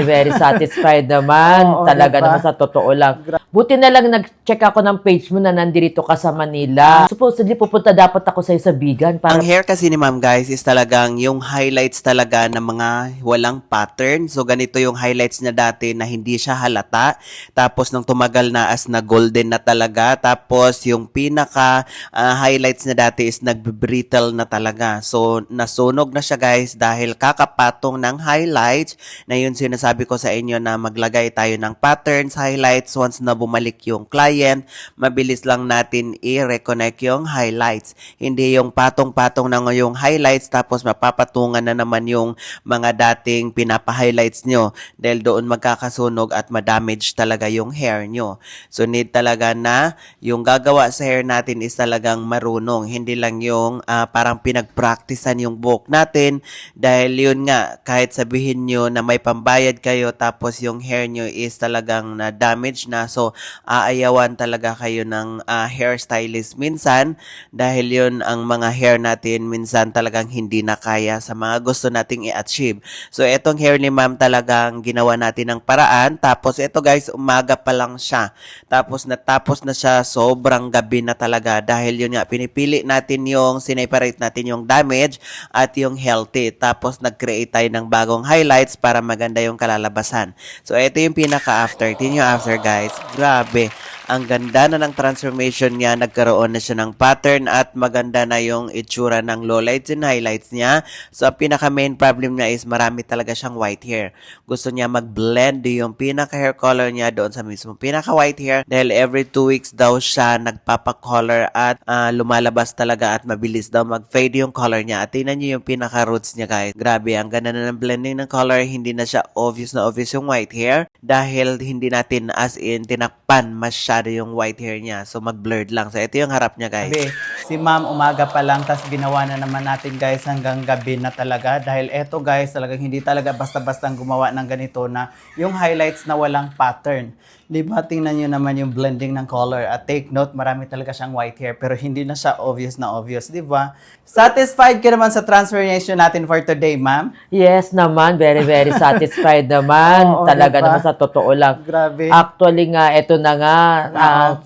Very satisfied naman. Oo, Talaga diba? naman sa totoo lang. Buti na lang nag-check ako ng page mo na nandito ka sa Manila. Supposedly pupunta dapat ako sa Isabigan para Ang hair kasi ni ma'am guys is talagang yung highlights talaga ng mga walang pattern. So ganito yung highlights niya dati na hindi siya halata. Tapos nung tumagal na as na golden na talaga. Tapos yung pinaka highlights niya dati is nag-brittle na talaga. So nasunog na siya guys dahil kakapatong ng highlights na yun sinasabi ko sa inyo na maglagay tayo ng patterns, highlights once na bumalik yung client. Mabilis lang natin i-reconnect yung highlights. Hindi yung patong-patong na yung highlights tapos mapapatungan na naman yung mga dating pinapa-highlights nyo dahil doon magkakasunog at madamage talaga yung hair nyo. So need talaga na yung gagawa sa hair natin is talagang marunong. Hindi lang yung parang pinag-practicean yung buhok natin dahil yun nga kahit sabihin nyo na may pambayad kayo tapos yung hair nyo is talagang na damage na so aayawan talaga kayo ng hairstylist minsan dahil yun ang mga hair natin minsan talagang hindi na kaya sa mga gusto nating i-achieve. So etong hair ni ma'am talagang ginawa natin ng paraan tapos ito guys umaga pa lang siya tapos natapos na siya sobrang gabi na talaga dahil yun nga pinipili natin yung sineparate natin yung damage at yung healthy tapos nag-create tayo ng bagong highlights para maganda yung kalalabasan. So ito yung pinaka-after. Ito yung after guys. Grabe. Ang ganda na ng transformation niya, nagkaroon na siya ng pattern at maganda na yung itsura ng lowlights and highlights niya. So, ang pinaka main problem niya is marami talaga siyang white hair. Gusto niya mag-blend yung pinaka hair color niya doon sa mismo pinaka white hair dahil every 2 weeks daw siya nagpapa-color at lumalabas talaga at mabilis daw mag-fade yung color niya. At tingnan niyo yung pinaka roots niya guys. Grabe, ang ganda na ng blending ng color. Hindi na siya obvious na obvious yung white hair dahil hindi natin as in tinakpan masyado yung white hair niya. So, mag-blurred lang. So, ito yung harap niya, guys. Sabi, si ma'am umaga pa lang, tas ginawa na naman natin guys hanggang gabi na talaga. Dahil eto guys, talagang hindi talaga basta-basta gumawa ng ganito na yung highlights na walang pattern. Di ba? Tingnan nyo naman yung blending ng color. At take note, marami talaga siyang white hair. Pero hindi na siya obvious na obvious. Di ba? Satisfied ka naman sa transformation natin for today, ma'am? yes naman, very satisfied naman. Oo, Talaga diba? naman sa totoo lang. Grabe. Actually nga, eto na nga,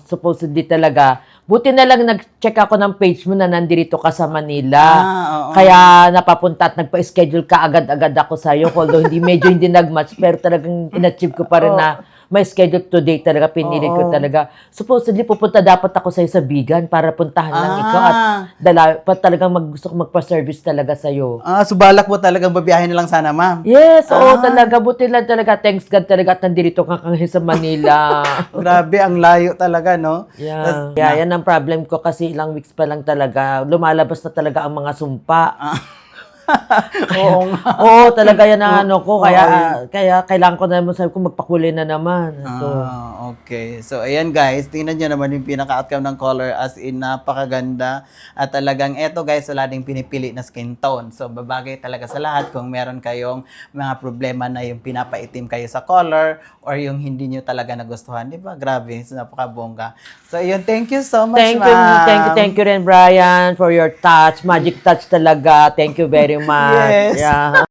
supposedly talaga. Buti na lang nag-check ako ng page mo na nandito ka sa Manila. Oo. Kaya napapunta at nagpa-schedule ka agad-agad ako sa'yo. Although medyo hindi nag-match, pero talagang in-achieve ko pa rin na may schedule today talaga, pinili ko talaga. Supposedly, pupunta dapat ako sa Isabigan para puntahan lang ikaw at talagang gusto ko magpa-service talaga sa'yo. Subalak mo talagang babiyahin na lang sana, ma'am. Yes, oo talaga. Buti lang talaga. Thanks God talaga at nandito ka sa Manila. Grabe, ang layo talaga, no? Yeah. Kaya yan ang problem ko kasi ilang weeks pa lang talaga. Lumalabas na talaga ang mga sumpa. Oo nga. Oo, talaga yan ang ano ko. Kaya kailangan ko na naman sabi ko magpakulay na naman. So, Okay. So, ayan guys, tingnan nyo naman yung pinaka-outcome ng color as in napakaganda. At talagang eto guys, wala ding pinipili na skin tone. So, babagay talaga sa lahat kung meron kayong mga problema na yung pinapaitim kayo sa color or yung hindi nyo talaga nagustuhan. Di ba? Grabe. So, napakabongga. So, ayun. Thank you so much, ma'am. thank you rin, Brian, for your touch. Magic touch talaga. Thank you very much. Yes. Yeah.